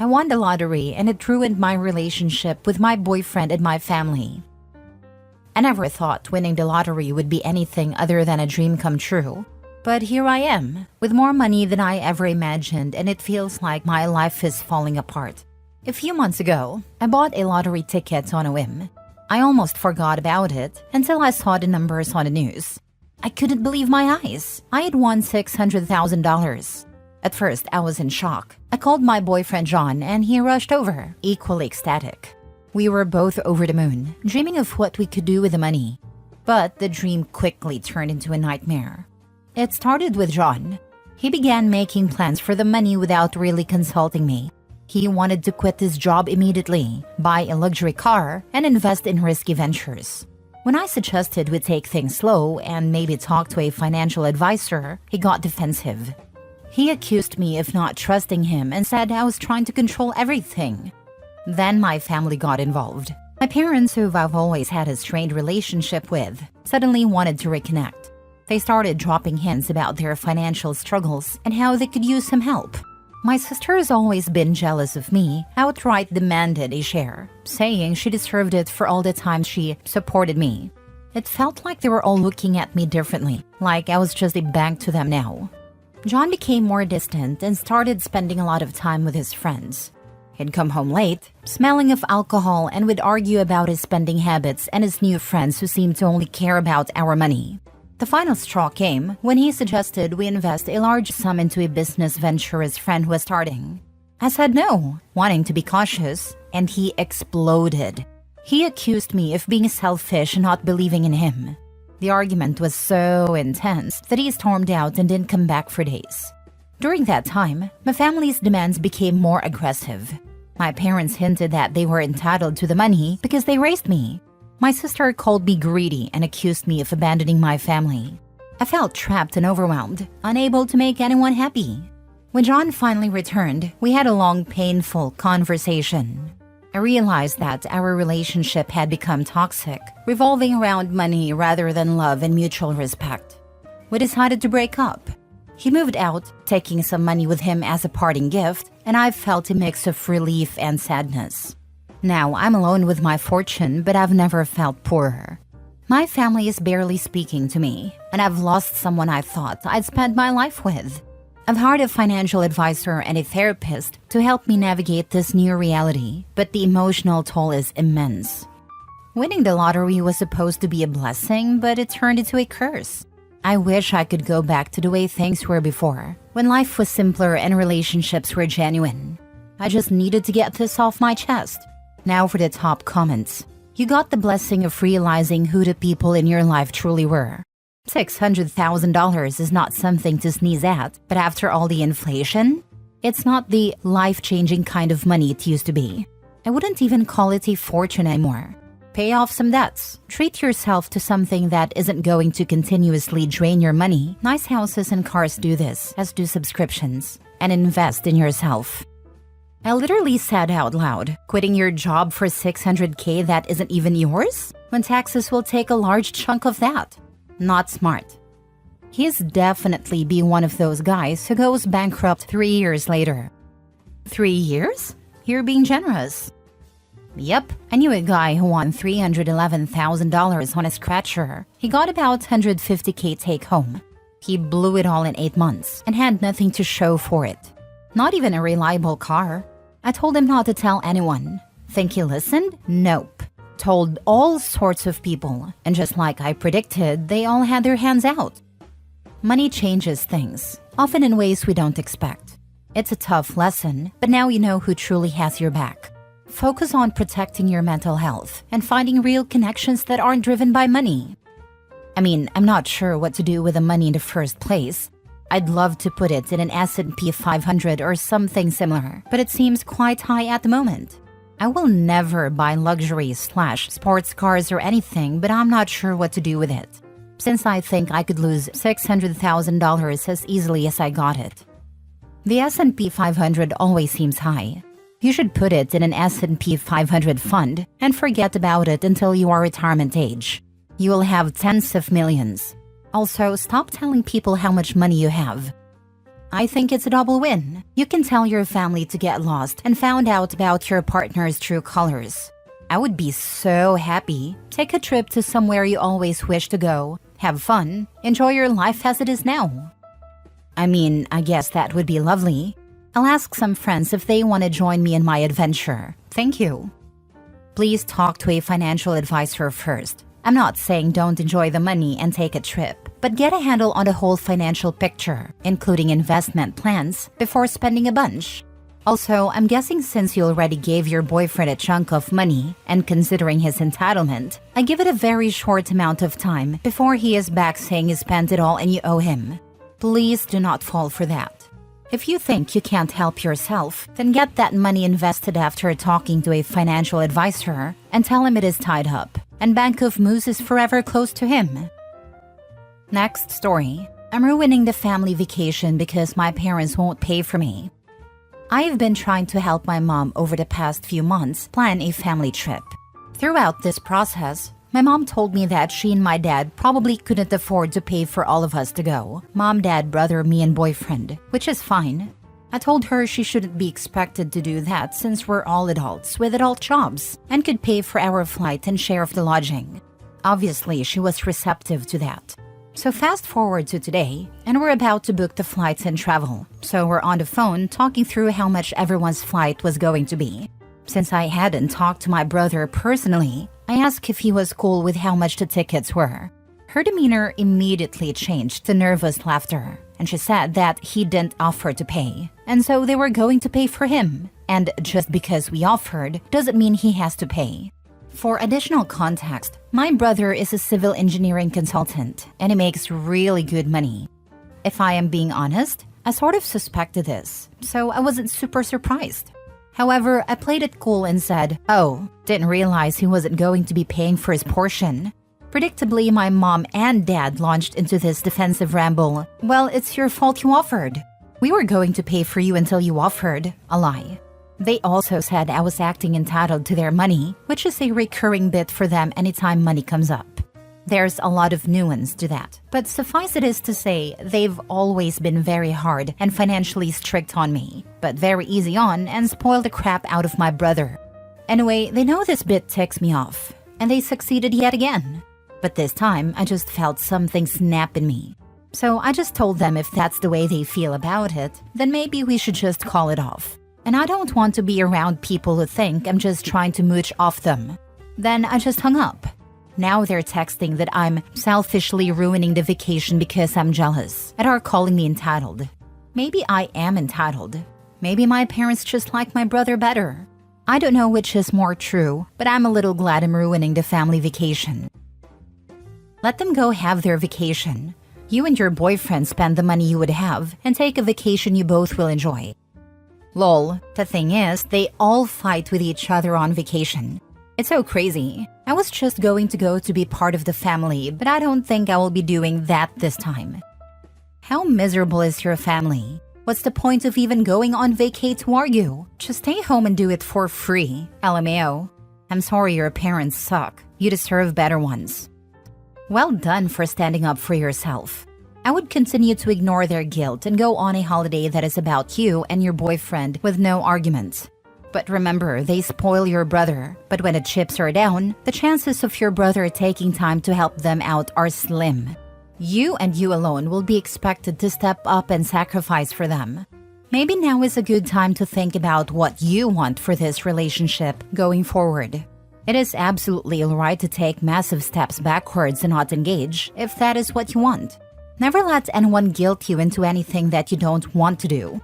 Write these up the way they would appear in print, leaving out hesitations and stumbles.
I won the lottery and it ruined my relationship with my boyfriend and my family. I never thought winning the lottery would be anything other than a dream come true. But here I am, with more money than I ever imagined, and it feels like my life is falling apart. A few months ago, I bought a lottery ticket on a whim. I almost forgot about it until I saw the numbers on the news. I couldn't believe my eyes. I had won $600,000. At first, I was in shock. I called my boyfriend John and he rushed over, equally ecstatic. We were both over the moon, dreaming of what we could do with the money. But the dream quickly turned into a nightmare. It started with John. He began making plans for the money without really consulting me. He wanted to quit his job immediately, buy a luxury car, and invest in risky ventures. When I suggested we take things slow and maybe talk to a financial advisor, he got defensive. He accused me of not trusting him and said I was trying to control everything. Then my family got involved. My parents, who I've always had a strained relationship with, suddenly wanted to reconnect. They started dropping hints about their financial struggles and how they could use some help. My sister has always been jealous of me, outright demanded a share, saying she deserved it for all the time she supported me. It felt like they were all looking at me differently, like I was just a bank to them now. John became more distant and started spending a lot of time with his friends. He'd come home late, smelling of alcohol, and would argue about his spending habits and his new friends who seemed to only care about our money. The final straw came when he suggested we invest a large sum into a business venture his friend was starting. I said no, wanting to be cautious, and he exploded. He accused me of being selfish and not believing in him. The argument was so intense that he stormed out and didn't come back for days. During that time, my family's demands became more aggressive. My parents hinted that they were entitled to the money because they raised me. My sister called me greedy and accused me of abandoning my family. I felt trapped and overwhelmed, unable to make anyone happy. When John finally returned, we had a long, painful conversation. I realized that our relationship had become toxic, revolving around money rather than love and mutual respect. We decided to break up. He moved out, taking some money with him as a parting gift, and I felt a mix of relief and sadness. Now, I'm alone with my fortune, but I've never felt poorer. My family is barely speaking to me, and I've lost someone I thought I'd spend my life with. I've hired a financial advisor and a therapist to help me navigate this new reality, but the emotional toll is immense. Winning the lottery was supposed to be a blessing, but it turned into a curse. I wish I could go back to the way things were before, when life was simpler and relationships were genuine. I just needed to get this off my chest. Now for the top comments. You got the blessing of realizing who the people in your life truly were. $600,000 is not something to sneeze at, but after all the inflation, it's not the life-changing kind of money it used to be. I wouldn't even call it a fortune anymore. Pay off some debts. Treat yourself to something that isn't going to continuously drain your money. Nice houses and cars do this, as do subscriptions. And invest in yourself. I literally said out loud, quitting your job for $600K that isn't even yours? When taxes will take a large chunk of that. Not smart. He's definitely be one of those guys who goes bankrupt 3 years later. 3 years? You're being generous. Yep, I knew a guy who won $311,000 on a scratcher. He got about $150K take home. He blew it all in 8 months and had nothing to show for it. Not even a reliable car. I told him not to tell anyone. Think he listened? Nope. Told all sorts of people, and just like I predicted, they all had their hands out. Money changes things, often in ways we don't expect. It's a tough lesson, but now you know who truly has your back. Focus on protecting your mental health and finding real connections that aren't driven by money. I mean, I'm not sure what to do with the money in the first place. I'd love to put it in an S&P 500 or something similar, but it seems quite high at the moment. I will never buy luxury/sports cars or anything, but I'm not sure what to do with it, since I think I could lose $600,000 as easily as I got it. The S&P 500 always seems high. You should put it in an S&P 500 fund and forget about it until you are retirement age. You will have tens of millions. Also, stop telling people how much money you have. I think it's a double win. You can tell your family to get lost and found out about your partner's true colors. I would be so happy. Take a trip to somewhere you always wish to go. Have fun. Enjoy your life as it is now. I mean, I guess that would be lovely. I'll ask some friends if they want to join me in my adventure. Thank you. Please talk to a financial advisor first. I'm not saying don't enjoy the money and take a trip, but get a handle on the whole financial picture, including investment plans, before spending a bunch. Also, I'm guessing since you already gave your boyfriend a chunk of money, and considering his entitlement, I give it a very short amount of time before he is back saying he spent it all and you owe him. Please do not fall for that. If you think you can't help yourself, then get that money invested after talking to a financial advisor and tell him it is tied up, and Bank of Moose is forever close to him. Next story. I'm ruining the family vacation because my parents won't pay for me. I've been trying to help my mom over the past few months plan a family trip. Throughout this process, my mom told me that she and my dad probably couldn't afford to pay for all of us to go. Mom, dad, brother, me, and boyfriend, which is fine. I told her she shouldn't be expected to do that since we're all adults with adult jobs and could pay for our flight and share of the lodging. Obviously, she was receptive to that. So fast forward to today, and we're about to book the flights and travel. So we're on the phone talking through how much everyone's flight was going to be. Since I hadn't talked to my brother personally, I asked if he was cool with how much the tickets were. Her demeanor immediately changed to nervous laughter, and she said that he didn't offer to pay, and so they were going to pay for him. And just because we offered doesn't mean he has to pay. For additional context, my brother is a civil engineering consultant, and he makes really good money. If I am being honest, I sort of suspected this, so I wasn't super surprised. However, I played it cool and said, "Oh, didn't realize he wasn't going to be paying for his portion." Predictably, my mom and dad launched into this defensive ramble. "Well, it's your fault you offered. We were going to pay for you until you offered." A lie. They also said I was acting entitled to their money, which is a recurring bit for them anytime money comes up. There's a lot of nuance to that, but suffice it is to say, they've always been very hard and financially strict on me, but very easy on and spoil the crap out of my brother. Anyway, they know this bit ticks me off, and they succeeded yet again. But this time, I just felt something snap in me. So I just told them if that's the way they feel about it, then maybe we should just call it off. And I don't want to be around people who think I'm just trying to mooch off them. Then I just hung up. Now they're texting that I'm selfishly ruining the vacation because I'm jealous and are calling me entitled. Maybe I am entitled. Maybe my parents just like my brother better. I don't know which is more true, but I'm a little glad I'm ruining the family vacation. Let them go have their vacation. You and your boyfriend spend the money you would have and take a vacation you both will enjoy. Lol, the thing is, they all fight with each other on vacation. It's so crazy. I was just going to go to be part of the family, but I don't think I will be doing that this time. How miserable is your family? What's the point of even going on vacay to argue? Just stay home and do it for free. LMAO. I'm sorry your parents suck. You deserve better ones. Well done for standing up for yourself. I would continue to ignore their guilt and go on a holiday that is about you and your boyfriend with no arguments. But remember, they spoil your brother. But when the chips are down, the chances of your brother taking time to help them out are slim. You and you alone will be expected to step up and sacrifice for them. Maybe now is a good time to think about what you want for this relationship going forward. It is absolutely alright to take massive steps backwards and not engage if that is what you want. Never let anyone guilt you into anything that you don't want to do.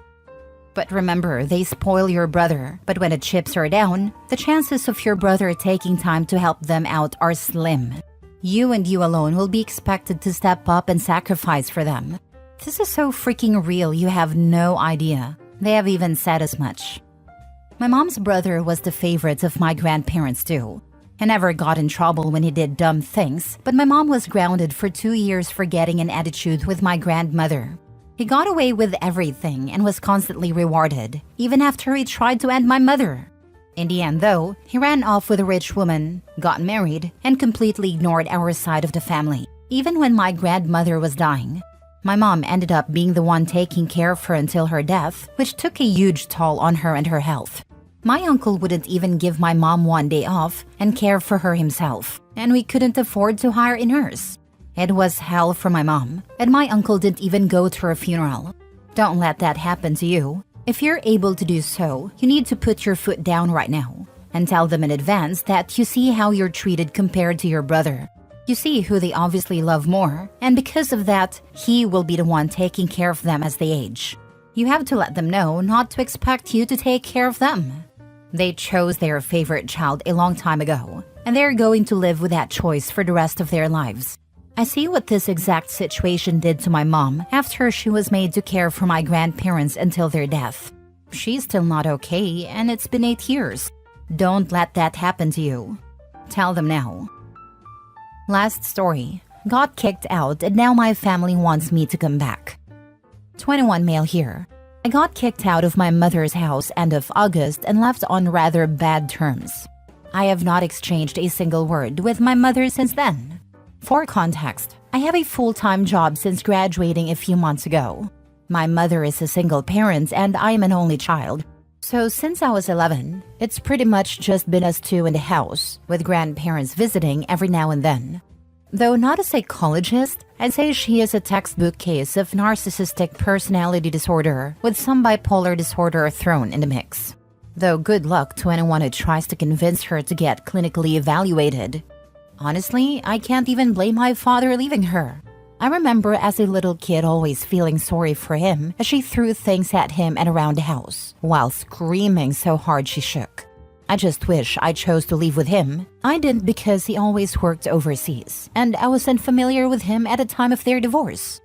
But remember, they spoil your brother. But when the chips are down, the chances of your brother taking time to help them out are slim. You and you alone will be expected to step up and sacrifice for them. This is so freaking real, you have no idea. They have even said as much. My mom's brother was the favorite of my grandparents too. He never got in trouble when he did dumb things, but my mom was grounded for 2 years for getting an attitude with my grandmother. He got away with everything and was constantly rewarded, even after he tried to end my mother. In the end though, he ran off with a rich woman, got married, and completely ignored our side of the family, even when my grandmother was dying. My mom ended up being the one taking care of her until her death, which took a huge toll on her and her health. My uncle wouldn't even give my mom one day off and care for her himself, and we couldn't afford to hire a nurse. It was hell for my mom, and my uncle didn't even go to her funeral. Don't let that happen to you. If you're able to do so, you need to put your foot down right now and tell them in advance that you see how you're treated compared to your brother. You see who they obviously love more, and because of that, he will be the one taking care of them as they age. You have to let them know not to expect you to take care of them. They chose their favorite child a long time ago, and they're going to live with that choice for the rest of their lives. I see what this exact situation did to my mom after she was made to care for my grandparents until their death. She's still not okay, and it's been 8 years. Don't let that happen to you. Tell them now. Last story. Got kicked out and now my family wants me to come back. 21 male here. I got kicked out of my mother's house end of August and left on rather bad terms. I have not exchanged a single word with my mother since then. For context, I have a full-time job since graduating a few months ago. My mother is a single parent and I am an only child. So since I was 11, it's pretty much just been us two in the house, with grandparents visiting every now and then. Though not a psychologist, I'd say she is a textbook case of narcissistic personality disorder with some bipolar disorder thrown in the mix. Though good luck to anyone who tries to convince her to get clinically evaluated. Honestly, I can't even blame my father leaving her. I remember as a little kid always feeling sorry for him as she threw things at him and around the house, while screaming so hard she shook. I just wish I chose to leave with him. I didn't because he always worked overseas, and I wasn't familiar with him at the time of their divorce.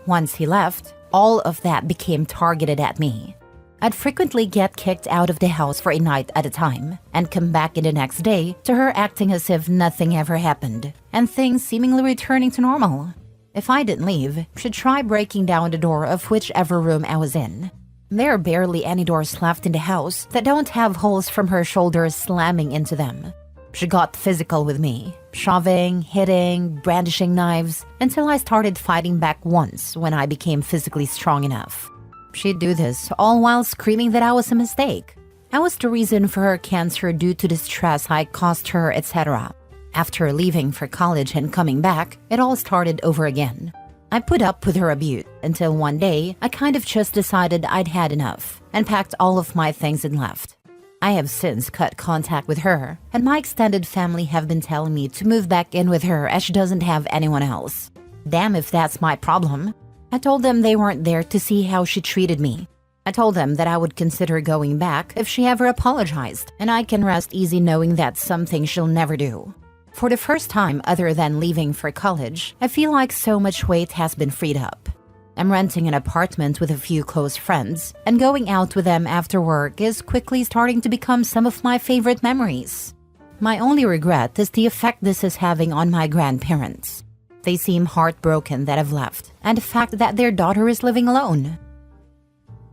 Once he left, all of that became targeted at me. I'd frequently get kicked out of the house for a night at a time, and come back in the next day to her acting as if nothing ever happened, and things seemingly returning to normal. If I didn't leave, she'd try breaking down the door of whichever room I was in. There are barely any doors left in the house that don't have holes from her shoulders slamming into them. She got physical with me, shoving, hitting, brandishing knives, until I started fighting back once when I became physically strong enough. She'd do this all while screaming that I was a mistake. I was the reason for her cancer due to the stress I caused her, etc. After leaving for college and coming back, it all started over again. I put up with her abuse until one day I kind of just decided I'd had enough and packed all of my things and left. I have since cut contact with her, and my extended family have been telling me to move back in with her as she doesn't have anyone else. Damn if that's my problem. I told them they weren't there to see how she treated me. I told them that I would consider going back if she ever apologized, and I can rest easy knowing that's something she'll never do. For the first time other than leaving for college, I feel like so much weight has been freed up. I'm renting an apartment with a few close friends, and going out with them after work is quickly starting to become some of my favorite memories. My only regret is the effect this is having on my grandparents. They seem heartbroken that I've left, and the fact that their daughter is living alone.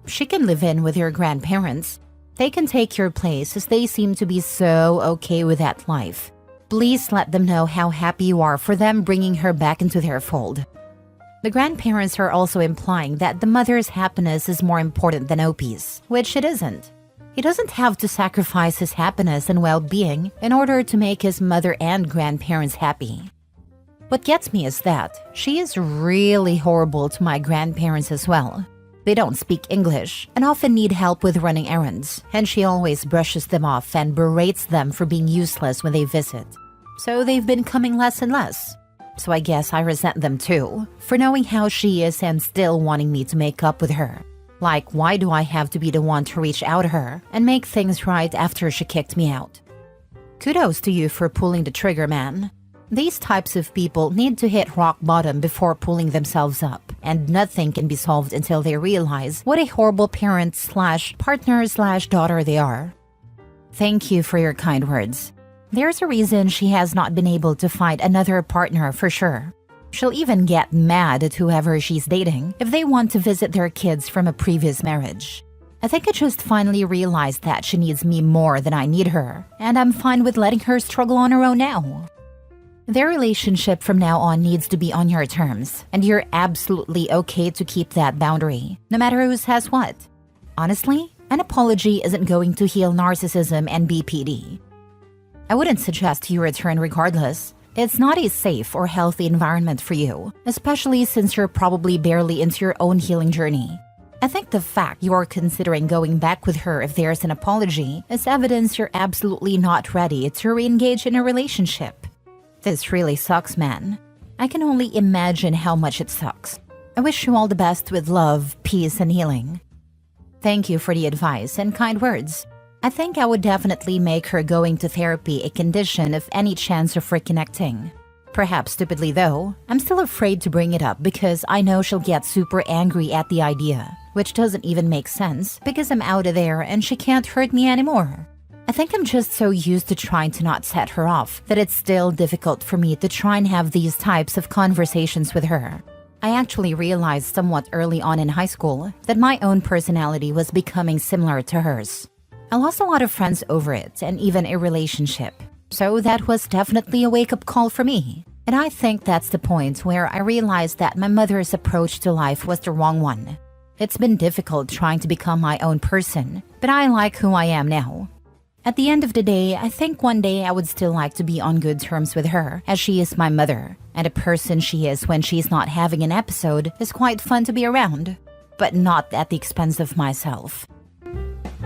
She can live in with your grandparents. They can take your place as they seem to be so okay with that life. Please let them know how happy you are for them bringing her back into their fold. The grandparents are also implying that the mother's happiness is more important than OP's, which it isn't. He doesn't have to sacrifice his happiness and well-being in order to make his mother and grandparents happy. What gets me is that she is really horrible to my grandparents as well. They don't speak English and often need help with running errands, and she always brushes them off and berates them for being useless when they visit. So they've been coming less and less. So I guess I resent them too, for knowing how she is and still wanting me to make up with her. Like, why do I have to be the one to reach out to her and make things right after she kicked me out? Kudos to you for pulling the trigger, man. These types of people need to hit rock bottom before pulling themselves up, and nothing can be solved until they realize what a horrible parent/partner/daughter they are. Thank you for your kind words. There's a reason she has not been able to find another partner for sure. She'll even get mad at whoever she's dating if they want to visit their kids from a previous marriage. I think I just finally realized that she needs me more than I need her, and I'm fine with letting her struggle on her own now. Their relationship from now on needs to be on your terms, and you're absolutely okay to keep that boundary, no matter who says what. Honestly, an apology isn't going to heal narcissism and BPD. I wouldn't suggest you return regardless. It's not a safe or healthy environment for you, especially since you're probably barely into your own healing journey. I think the fact you're considering going back with her if there's an apology is evidence you're absolutely not ready to re-engage in a relationship. This really sucks, man. I can only imagine how much it sucks. I wish you all the best with love, peace, and healing. Thank you for the advice and kind words. I think I would definitely make her going to therapy a condition of any chance of reconnecting. Perhaps stupidly though, I'm still afraid to bring it up because I know she'll get super angry at the idea, which doesn't even make sense because I'm out of there and she can't hurt me anymore. I think I'm just so used to trying to not set her off that it's still difficult for me to try and have these types of conversations with her. I actually realized somewhat early on in high school that my own personality was becoming similar to hers. I lost a lot of friends over it and even a relationship. So that was definitely a wake-up call for me. And I think that's the point where I realized that my mother's approach to life was the wrong one. It's been difficult trying to become my own person, but I like who I am now. At the end of the day, I think one day I would still like to be on good terms with her, as she is my mother, and a person she is when she's not having an episode is quite fun to be around, but not at the expense of myself.